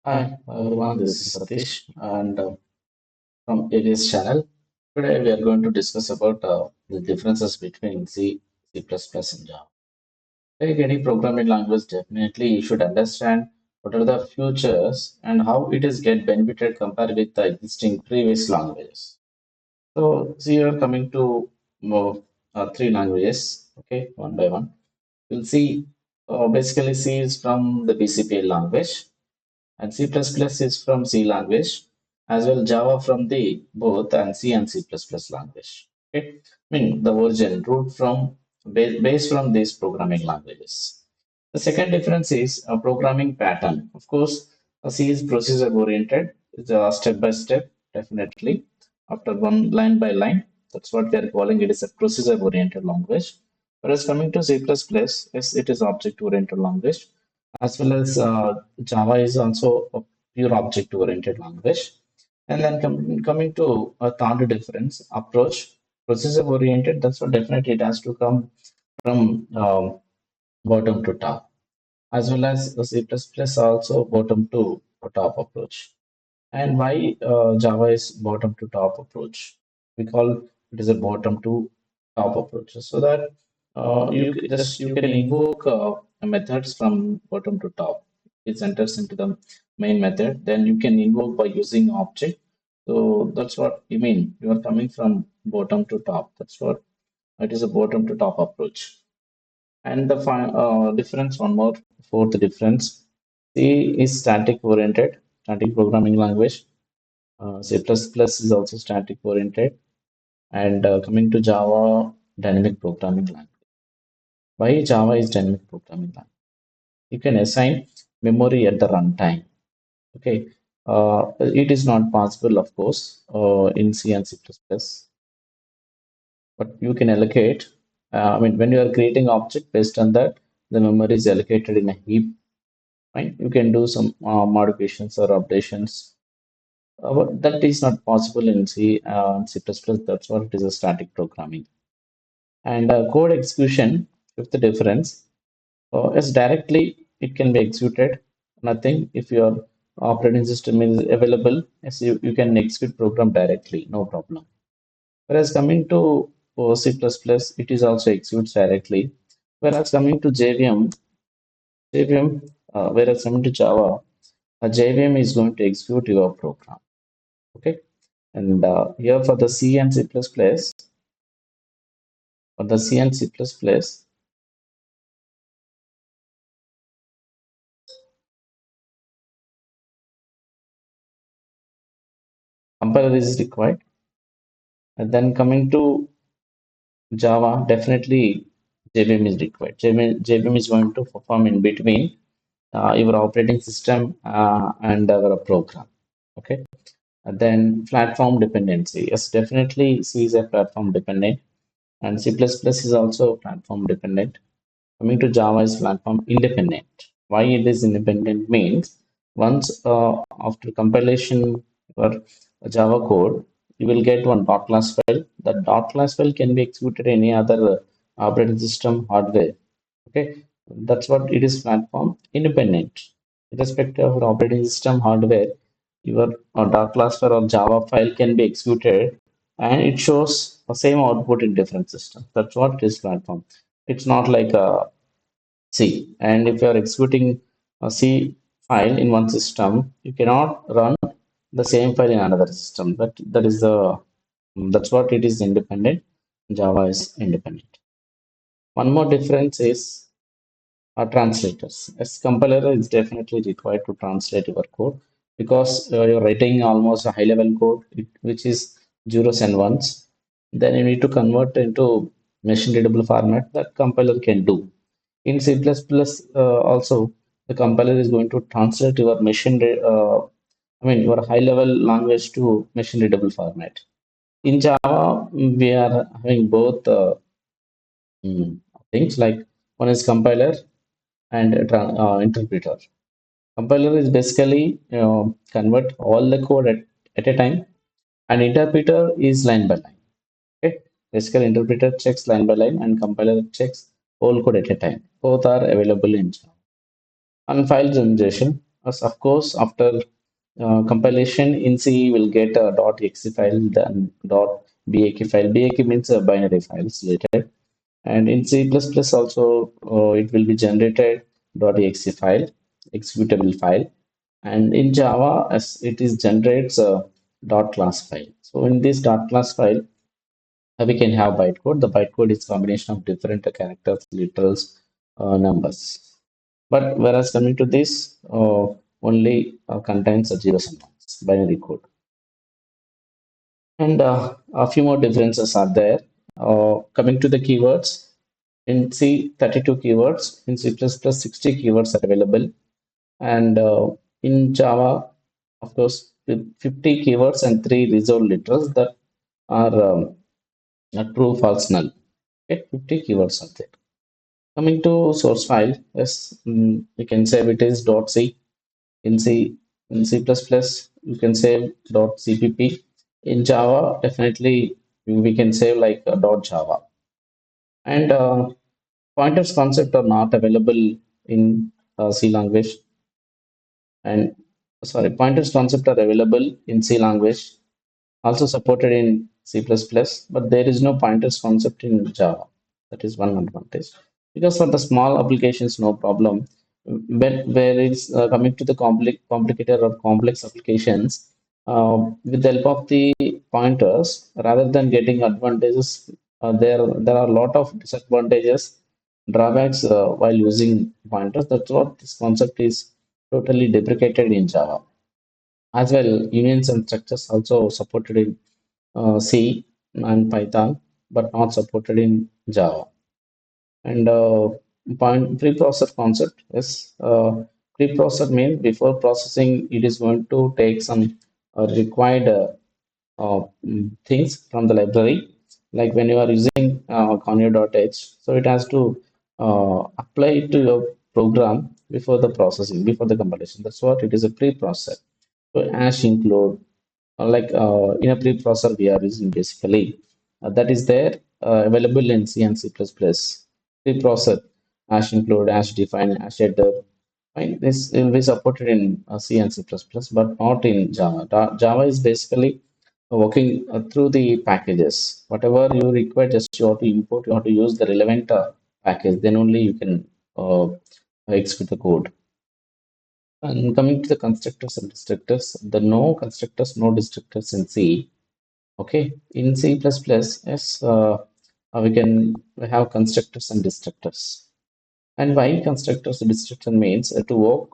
Hi everyone, this is Satish and from ABS channel. Today we are going to discuss about the differences between C, C++ and Java. Like any programming language, definitely you should understand what are the futures and how it is get benefited compared with the existing previous languages. So see, you are coming to three languages, okay, one by one. We'll see basically C is from the BCPL language and C++ is from C language, as well Java from the both and C and C++ language. Okay, I mean the origin root from based from these programming languages. The second difference is a programming pattern. Of course, C is procedure oriented. It's a step by step, definitely. After one line by line, that's what we are calling it is a procedure oriented language. Whereas coming to C++, yes, it is object oriented language as well as Java is also a pure object-oriented language. And then coming to a third difference approach, procedure-oriented. That's what definitely it has to come from bottom to top, as well as the C++ also bottom to top approach. And why Java is bottom to top approach? We call it is a bottom to top approach, so that you can invoke methods from bottom to top. It enters into the main method, then you can invoke by using object. So that's what you mean. You are coming from bottom to top. That's what it is a bottom to top approach. And the difference, one more fourth difference. C is static oriented, static programming language. C++ is also static oriented. And coming to Java, dynamic programming language. Why Java is dynamic programming language? You can assign memory at the runtime. Okay. It is not possible, of course, in C and C++, but you can allocate. I mean, when you are creating object based on that, the memory is allocated in a heap. Right? You can do some modifications or updations. But that is not possible in C and C++. That's what it is a static programming. And code execution, with the difference, is directly it can be executed. Nothing if your operating system is available, yes, you can execute program directly, no problem. Whereas coming to C++, it is also executes directly. Whereas coming to whereas coming to Java, a JVM is going to execute your program. Okay, and here for the C and C++, for the C and C++, compiler is required. And then coming to Java, definitely JVM is required. JVM is going to perform in between your operating system and our program. Okay. And then platform dependency. Yes, definitely C is a platform dependent, and C++ is also platform dependent. Coming to Java is platform independent. Why it is independent means once after compilation or Java code, you will get one dot class file. That dot class file can be executed any other operating system hardware. Okay, that's what it is platform independent. Irrespective of operating system hardware, your dot class file or Java file can be executed and it shows the same output in different systems. That's what it is platform. It's not like a C. And if you are executing a C file in one system, you cannot run the same file in another system. That's what it is independent. Java is independent. One more difference is translators. As compiler is definitely required to translate your code because you're writing almost a high level code which is zeros and ones. Then you need to convert into machine readable format that compiler can do. In C++, also, the compiler is going to translate your your high level language to machine readable format. In Java, we are having both mm, things like one is compiler and interpreter. Compiler is basically convert all the code at a time, and interpreter is line by line. Okay, basically interpreter checks line by line, and compiler checks whole code at a time. Both are available in Java. And file generation. As of course, after compilation in C will get a .exe file, then .bak file. Bak means binary files later. And in C++ also, it will be generated .exe file, executable file. And in Java, as it is generates a .class file. So in this .class file, we can have bytecode. The bytecode is combination of different characters, literals, numbers. But whereas coming to this, only contains a zeros and ones, binary code. And a few more differences are there. Coming to the keywords, in C, 32 keywords, in C++, 60 keywords are available. And in Java, of course, 50 keywords and 3 resolved literals that are true, false, null. Okay, 50 keywords are there. Coming to source file, yes, you can say it is .c. In C, in C++, you can save .cpp. In Java, definitely we can save like .java. And pointers concept are not available in C language. And sorry, pointers concept are available in C language, also supported in C++, but there is no pointers concept in Java. That is one advantage. Because for the small applications, no problem. But where it's coming to the complicated or complex applications, with the help of the pointers, rather than getting advantages, there are a lot of disadvantages, drawbacks while using pointers. That's what this concept is totally deprecated in Java. As well, unions and structures also supported in C and Python, but not supported in Java. And preprocessor concept is preprocessor means before processing, it is going to take some required things from the library. Like when you are using conio.h, so it has to apply it to your program before the processing, before the compilation. That's what it is, a preprocessor. So hash include, in a preprocessor we are using basically, that is there available in C and C++. Preprocessor, hash include, hash define, hash header. Fine. This will be supported in C and C++, but not in Java. Java is basically working through the packages. Whatever you require, just you have to import, you have to use the relevant package. Then only you can execute the code. And coming to the constructors and destructors, the no constructors, no destructors in C. Okay, in C++, yes, we can have constructors and destructors. And why constructors and destructor means to work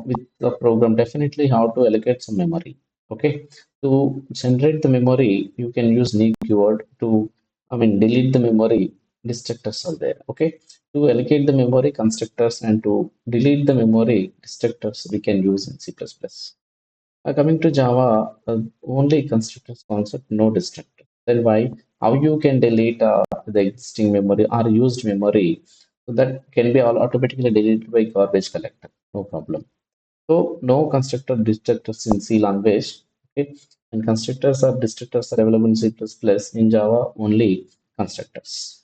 with the program, definitely how to allocate some memory. Okay, to generate the memory, you can use new keyword to, delete the memory. Destructors are there. Okay, to allocate the memory, constructors, and to delete the memory, destructors we can use in C++. Coming to Java, only constructors concept, no destructor. Then why? How you can delete the existing memory or used memory? So that can be all automatically deleted by garbage collector. No problem. So no constructor destructors in C language. Okay, and constructors or destructors are available in C++. In Java, only constructors.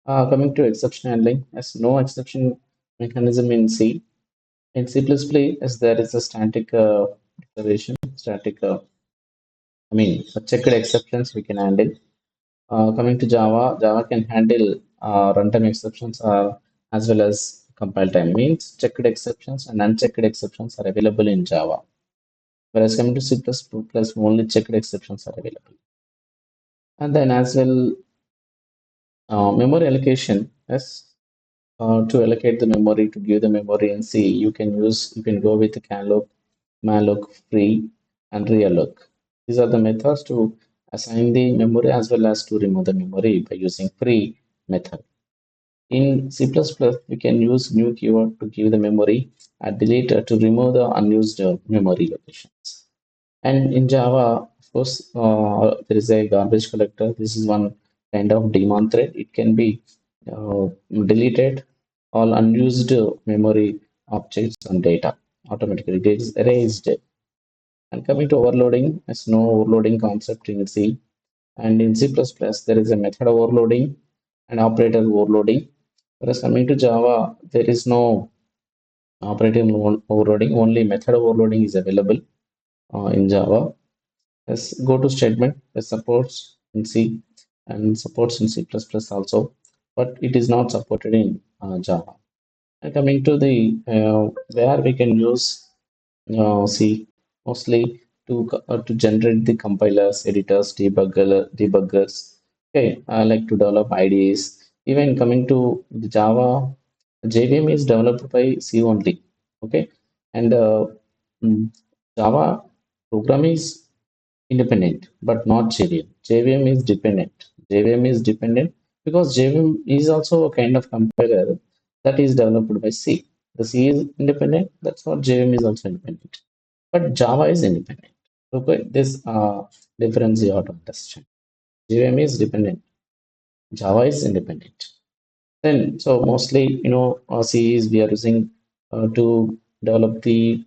Coming to exception handling, as no exception mechanism in C. In C++, as there is a static declaration, static, checked exceptions we can handle. Coming to Java, Java can handle runtime exceptions as well as compile time. Means checked exceptions and unchecked exceptions are available in Java. Whereas coming to C++, only checked exceptions are available. And then as well, memory allocation. Yes, to allocate the memory, to give the memory and see, you can go with canlock, malloc, free, and realloc. These are the methods to assign the memory as well as to remove the memory by using free method. In C++, we can use new keyword to give the memory and delete to remove the unused memory locations. And in Java, of course, there is a garbage collector. This is one kind of daemon thread. It can be deleted all unused memory objects and data automatically. It is erased. And coming to overloading, there's no overloading concept in C. And in C++, there is a method overloading and operator overloading. Whereas coming to Java, there is no operating overloading, only method overloading is available in Java. As go to statement, it supports in C and supports in C++ also, but it is not supported in Java. And coming to the where we can use C mostly to generate the compilers, editors, debuggers. Okay, I like to develop IDEs. Even coming to the Java, JVM is developed by C only. Okay, and mm, Java program is independent, but not JVM. JVM is dependent. JVM is dependent because JVM is also a kind of compiler that is developed by C. The C is independent. That's what JVM is also independent. But Java is independent. Okay, this difference you have to understand. JVM is dependent. Java is independent. Then, so mostly, C is we are using to develop the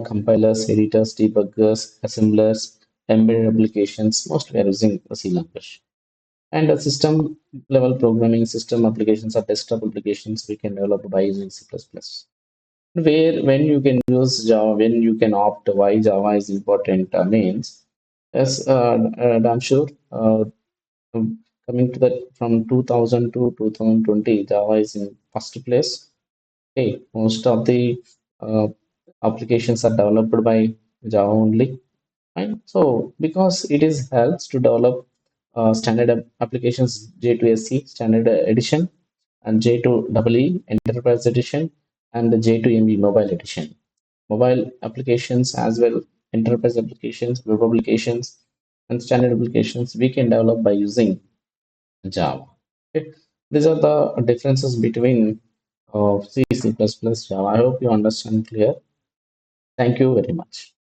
compilers, editors, debuggers, assemblers, embedded applications. Mostly we are using C language. And a system level programming, system applications or desktop applications we can develop by using C++. Where when you can use Java, when you can opt why Java is important means, as I'm sure, coming to that from 2000 to 2020, Java is in first place. Okay, most of the uh, applications are developed by Java only. And so, because it is helps to develop standard applications J2SE standard edition and J2EE enterprise edition and the J2ME mobile edition. Mobile applications as well, enterprise applications, web applications, and standard applications we can develop by using Java. Okay. These are the differences between C, C++, Java. I hope you understand clear. Thank you very much.